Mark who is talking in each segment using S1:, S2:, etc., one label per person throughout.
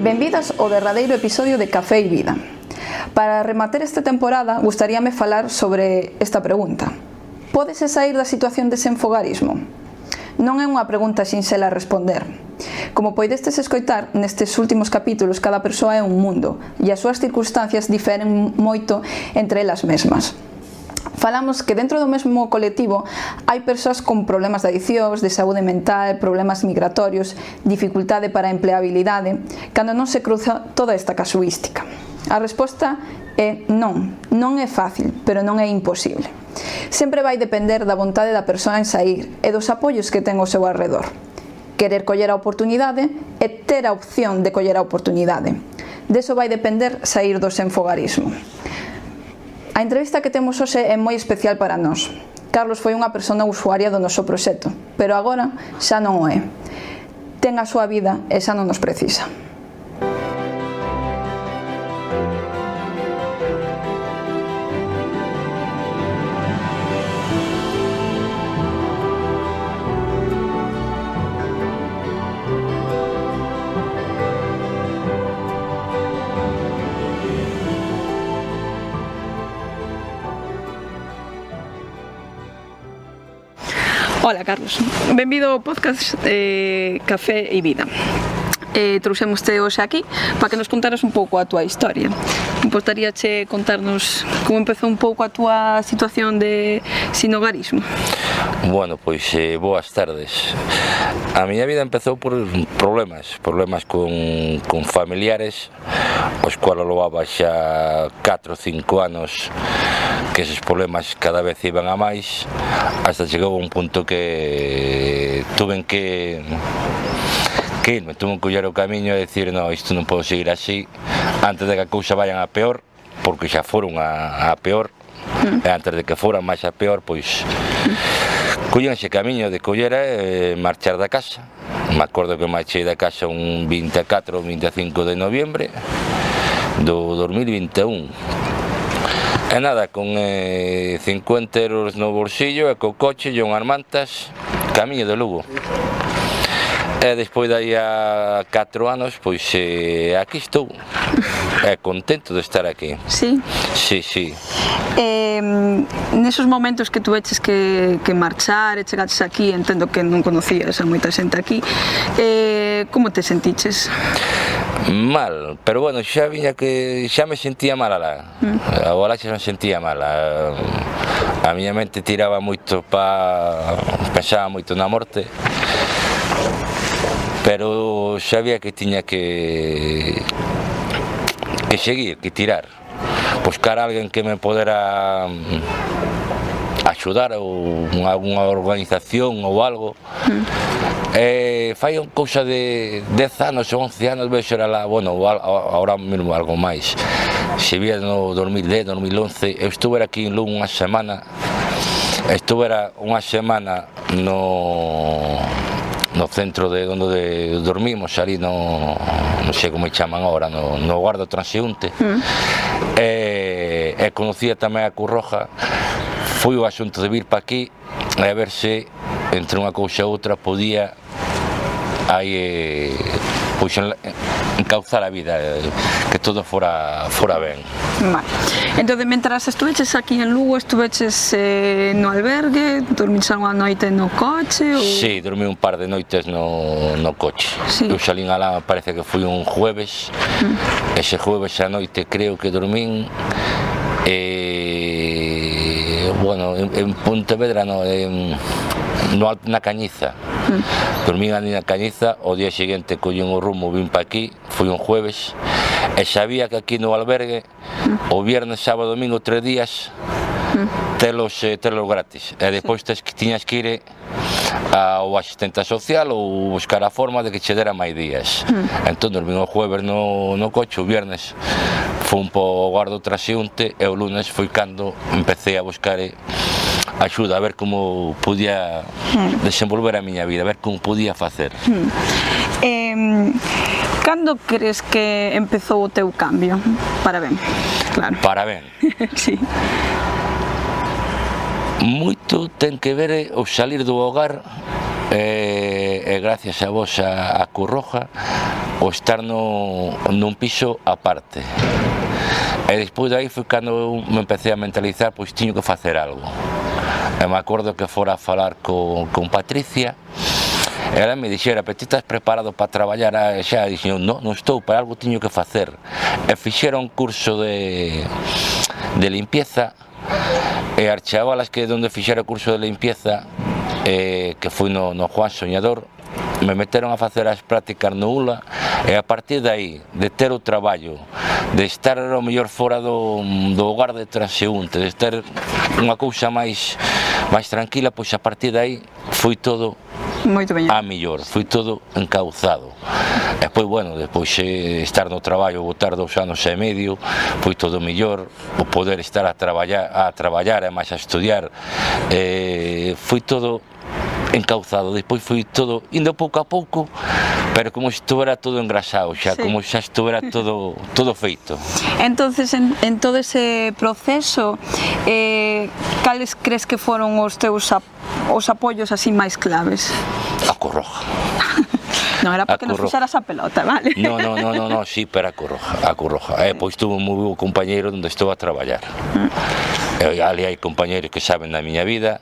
S1: Benvidas ao derradeiro episodio de Café e Vida. Para rematar esta temporada, gustaríame falar sobre esta pregunta. Pódese sair da situación de desenfogarismo? Non é unha pregunta sinxela a responder. Como poidestes escoitar, nestes últimos capítulos cada persoa é un mundo e as súas circunstancias diferen moito entre elas mesmas. Falamos que dentro do mesmo colectivo hai persoas con problemas de adiccións, de saúde mental, problemas migratorios, dificultade para a empleabilidade, cando non se cruza toda esta casuística. A resposta é non, non é fácil, pero non é imposible. Sempre vai depender da vontade da persoa en sair e dos apoios que ten ao seu arredor. Querer coller a oportunidade e ter a opción de coller a oportunidade. Deso vai depender sair do desenfogarismo. A entrevista que temos hoxe é moi especial para nós. Carlos foi unha persona usuaria do noso proxecto, pero agora xa non o é. Ten a súa vida e xa non nos precisa. Hola Carlos, benvido ao podcast Café e Vida. Trouxémoste hoxe aquí para que nos contaras un pouco a túa historia. Importaríache contarnos como empezou un pouco a túa situación de sinogarismo?
S2: Bueno, pois boas tardes. A miña vida empezou por problemas con familiares, os cuales levaba xa 4 ou 5 anos que eses problemas cada vez iban a máis, hasta chegou a un punto que tuve que coller o camiño e dicir, no, isto non podo seguir así, antes de que a cousa vayan a peor, porque xa foron a peor, e antes de que foran máis a peor, pois collín ese camiño de collera e marchar da casa. Me acordo que marchei da casa un 24 ou 25 de noviembre do 2021. E nada, con 50 euros no bolsillo e co coche e unhas mantas, camiño de Lugo. E despois de aí a 4 anos, pois aquí estou, e contento de estar aquí.
S1: Sí?
S2: Sí.
S1: Nesos momentos que tuveches que marchar e chegaches aquí, entendo que non conocías a moita xente aquí, como te sentiches?
S2: Mal, pero bueno, xa me sentía mal alá. Agora xa me sentía mal. A miña mente tiraba moito pensaba moito na morte, pero sabía que tiña que seguir, que tirar, buscar a alguén que me podera axudar, ou algunha organización ou algo. Fai cousa de 10 anos ou 11 anos vexo era lá, bueno, ahora mesmo algo máis. Se vía no 2010, 2011, eu estuve aquí en Lugo unha semana, no centro de onde dormimos, ali non sei como chaman agora, no guardo transeúnte, e conocía tamén a Cruz Roja. Foi o asunto de vir para aquí e a ver se entre unha cousa e outra podía aí encauzar a vida, que todo fora ben.
S1: Vale. Entón, mentras estuveches aquí en Lugo, estuveches no albergue, dormís algunha noite no coche?
S2: Sí, dormí un par de noites no coche. Eu salín alá, parece que foi un jueves, ese jueves a noite creo que dormín, bueno, en Pontevedra na Cañiza. Dormín ali na Cañiza, o día seguinte collín o rumo, vim pa aquí, foi un jueves, e sabía que aquí no albergue, o viernes, sábado, domingo, 3 días, telos gratis, e depois tiñas que ir ao asistente social ou buscar a forma de que che dera máis días. Entón dormín o jueves no coche, o viernes fun po guardo transeúnte, e o lunes foi cando empecé a buscar axuda, a ver como podía desenvolver a miña vida, a ver como podía facer.
S1: Cando crees que empezou o teu cambio? Para ben, claro.
S2: Para ben?
S1: Sí.
S2: Moito ten que ver o salir do hogar, e gracias a vos a Cruz Roja, o estar nun piso aparte. E despois de aí foi cando me empecé a mentalizar, pois tiño que facer algo. E me acordo que fora a falar con Patricia, e ela me dixera, pero ti estás preparado para traballar xa? E dixen, non estou, para algo tiño que facer. E fixera un curso de limpieza, e as chavalas que onde fixera o curso de limpieza, que foi no Juan Soñador, me meteron a facer as prácticas no ULA, e a partir de aí, de ter o traballo, de estar ao mellor fora do hogar de transeúnte, de ter unha cousa máis tranquila, pois a partir de aí foi todo a mellor, foi todo encauzado. E pois, bueno, depois estar no traballo, botar 2 anos e medio, foi todo mellor, o poder estar a traballar e máis a estudiar, foi todo encauzado. Despois foi todo indo pouco a pouco, pero como se estuvera todo engrasado xa, como xa estuvera todo feito.
S1: Entonces, en todo ese proceso, cales crees que foron os teus apoios así máis claves?
S2: A Cruz Roja.
S1: Non era porque nos fixeras a pelota, vale?
S2: No, sí, pero a Cruz Roja. Pois tuve un moi bo compañeiro onde estou a traballar. Ali hai compañeros que saben da miña vida,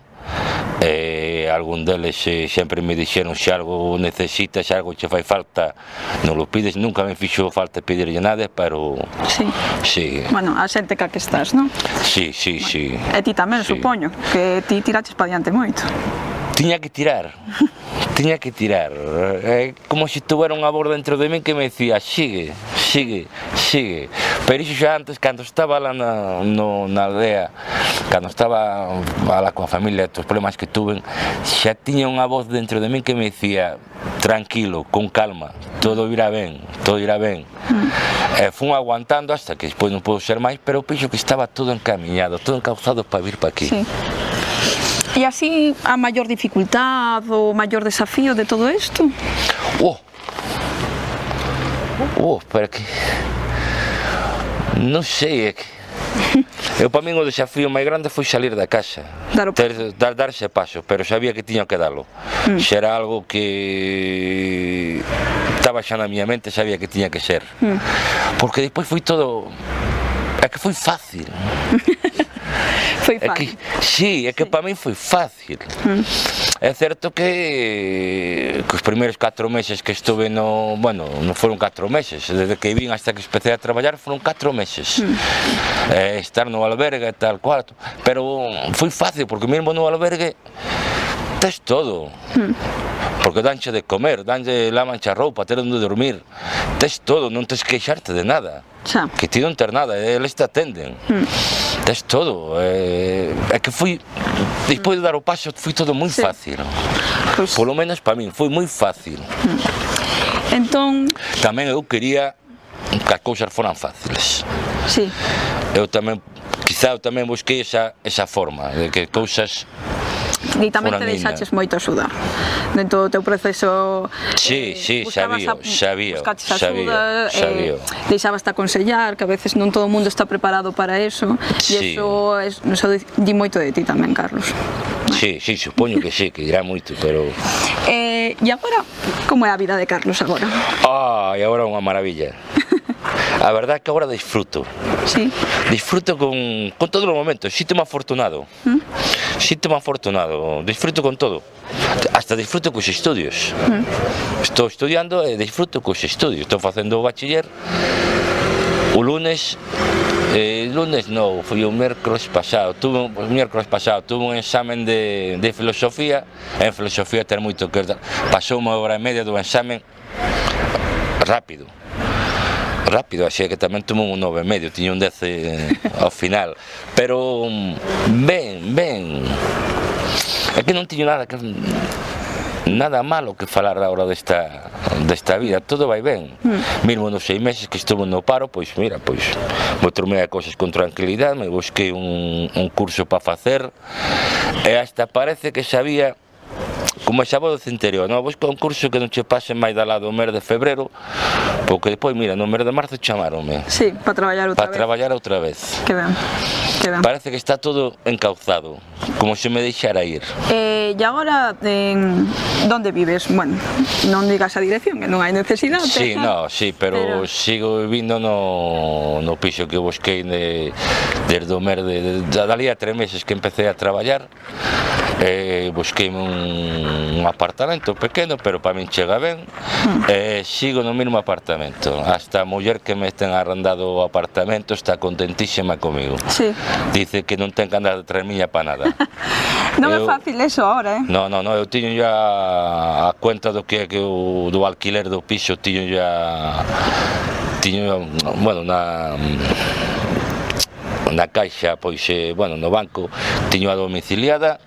S2: algún deles sempre me dixeron, se algo necesitas, se algo che fai falta, non lo pides. Nunca me fixo falta pedirlle nada, pero sí.
S1: Bueno, a xente que estás, non?
S2: Sí.
S1: E ti tamén, supoño, que ti tiraches pa diante moito.
S2: Tiña que tirar, como se tuvera unha voz dentro de min que me decía, sigue, pero iso xa antes, cando estaba lá na aldea, cando estaba lá coa familia, os problemas que tuve, xa tiña unha voz dentro de min que me decía, tranquilo, con calma, todo irá ben. Fun aguantando hasta que despois non puedo ser máis, pero penso que estaba todo encaminhado, todo encauzado para vir para aquí.
S1: E así a maior dificultad, o maior desafío de todo isto?
S2: Pero que... non sei, é que... para min o desafío máis grande foi salir da casa, darse paso, pero sabía que tiña que dalo. Xa era algo que estaba xa na miña mente, sabía que tiña que ser. Porque despois foi todo... é que foi fácil.
S1: Foi fácil.
S2: Sí, é que para min foi fácil. É certo que os primeiros 4 meses que estuve bueno, non foron 4 meses, desde que vin hasta que empecé a traballar foron 4 meses. Estar no albergue e tal cual, pero foi fácil, porque mesmo no albergue tes todo. Porque danche de comer, lavanche a roupa, ter onde dormir, tes todo, non tes que queixarte de nada. Que ti non ter nada, eles te atenden. Tes todo. É que foi, despois de dar o paso, foi todo moi fácil. Polo menos para min, foi moi fácil.
S1: Entón...
S2: Tamén eu quería que as cousas foran fáciles. Quizá eu tamén busquei esa forma, de que cousas...
S1: E tamén te deixaches moito axudar dentro do teu proceso.
S2: Sabía.
S1: Deixabas-te aconsellar, que a veces non todo o mundo está preparado para eso, e eso di moito de ti tamén, Carlos.
S2: Sí, supoño que sí, que dirá moito, pero...
S1: E agora, como é a vida de Carlos agora?
S2: E agora é unha maravilla. A verdade é que agora disfruto. Disfruto con todos os momentos, síntome afortunado. Disfruto con todo. Hasta disfruto cos estudios. Estou estudiando e disfruto cos estudios. Estou facendo o bachiller. O lunes non, foi o miércoles pasado. Tuve un examen de filosofía. En filosofía ter moito que... Pasou unha hora e media do examen rápido, así que tamén tomou un 9,5, tiña un 10 ao final, pero ben, é que non tiño nada malo que falar agora desta vida, todo vai ben. Mesmo nos 6 meses que estuve no paro, pois mira, me tomei a cousas con tranquilidade, me busquei un curso para facer, e hasta parece que sabía como xa vos do interior, non? Vos concurso que non che pase máis da lado o mes de febreiro, porque depois, mira, no mes de marzo chamaronme.
S1: Sí, para traballar outra vez.
S2: Para traballar outra vez.
S1: Que ben, que ben.
S2: Parece que está todo encauzado, como se me deixara ir.
S1: E agora, onde vives? Bueno, non digas a dirección, que non hai necesidade.
S2: Sí, no, sí, pero sigo vivindo no piso que busquei desde o mes dali a 3 meses que empecé a traballar. Busqueime un apartamento pequeno, pero para min chega ben. Sigo no mesmo apartamento. Hasta a muller que me ten arrendado o apartamento está contentísima comigo.
S1: Sí.
S2: Dice que non ten que andar detrás miña para nada.
S1: Non é fácil eso ahora,
S2: No, eu tiño ya a cuenta do que do alquiler do piso, tiño, bueno, na caixa, pois, bueno, no banco, tiño a domiciliada,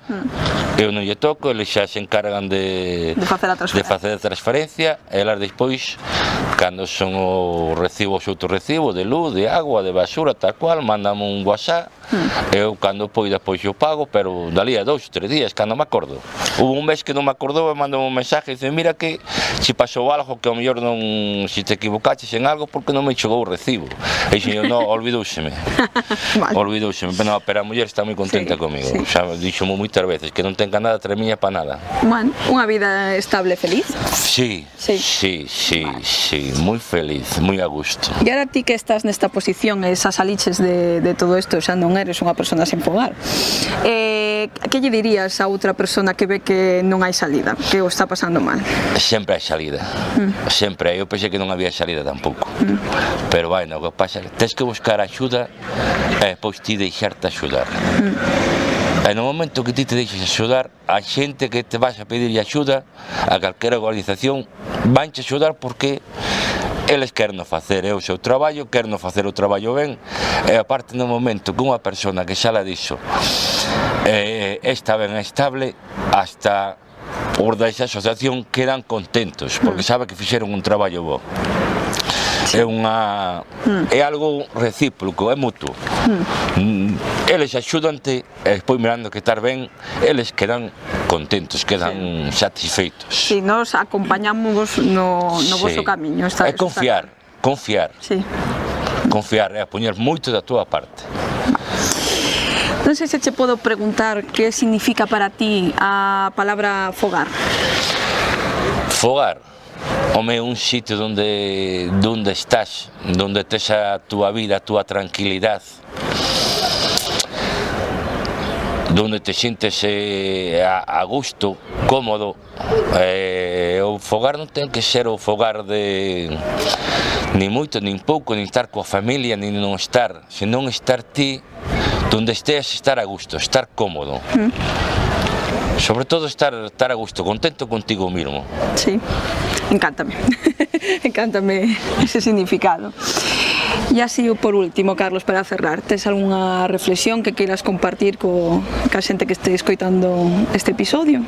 S2: eu non lle toco, eles xa se encargan de facer a transferencia, e elas despois, cando son os recibos, outro recibo de luz, de agua, de basura, tal cual, mandame un WhatsApp, eu cando poida pois eu pago, pero dali a 2, 3 días, cando me acordo. Hubo un mes que non me acordou, e mandou un mensaje, e dice, mira que se pasou algo, que ao mellor non, se te equivocaches en algo, porque non me chegou o recibo. E dixen, non, olvidóuseme. Olvidóuseme, pero a muller está moi contenta comigo, xa dixo moitas veces que non ten que nada tremiña para nada.
S1: Bueno, unha vida estable e feliz.
S2: Sí, moi feliz, moi a gusto.
S1: E ahora ti que estás nesta posición e xa saliches de todo isto, xa non eres unha persona sen fogar, que lle dirías a outra persona que ve que non hai salida, que o está pasando mal?
S2: Sempre hai salida, sempre. Eu pensei que non había salida tampouco, pero bueno, o que pasa é que tens que buscar axuda e pois ti deixarte axudar. E no momento que ti te deixes axudar, a xente que te vas a pedir axuda, a calquera organización, vanche axudar porque eles queren facer o seu traballo, queren facer o traballo ben, e aparte no momento que unha persona que xa la dixo está ben estable, hasta os da esa asociación quedan contentos, porque sabe que fixeron un traballo bo. É algo recíproco, é mutuo. Eles axudante e despois mirando que estar ben, eles quedan contentos, quedan satisfeitos.
S1: Si, nos acompañamos no vosso camiño.
S2: É confiar. Confiar, é poñer moito da túa parte.
S1: Non sei se che podo preguntar que significa para ti a palabra fogar.
S2: Fogar? Home, un sitio donde estás, donde tes a túa vida, a túa tranquilidad, donde te sientes a gusto, cómodo. O fogar non ten que ser o fogar de ni moito, nin pouco, nin estar coa familia, nin non estar, senón estar ti donde estés, estar a gusto, estar cómodo. Sobre todo estar a gusto, contento contigo mismo.
S1: Sí, encántame, encántame ese significado. E así, por último, Carlos, para cerrar, tes algunha reflexión que queiras compartir ca xente que este escoitando este episodio?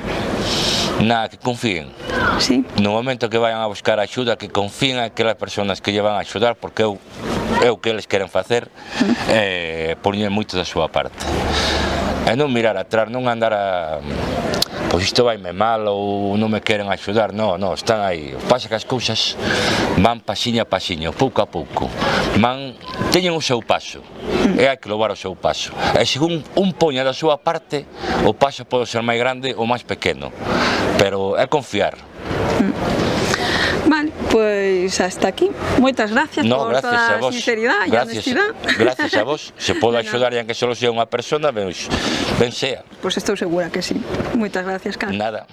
S2: Nada, que confíen.
S1: Sí.
S2: No momento que vayan a buscar axuda, que confíen a aquelas persoas que lle van a axudar, porque é o que eles queren facer, poñen moito da súa parte. E non mirar atrás, non andar pois isto vaime mal ou non me queren axudar, non, están aí. Pasa que as cousas van pasiño a pasiño, pouco a pouco, teñen o seu paso, e hai que levar o seu paso. E según un poña da súa parte, o paso pode ser máis grande ou máis pequeno, pero é confiar.
S1: Vale, pois hasta aquí. Moitas gracias por toda a sinceridade e a honestidade.
S2: Gracias a vos. Se podo axudar e aunque só sea unha persona, ben sea.
S1: Pois estou segura que sí. Moitas gracias, Carlos.
S2: Nada.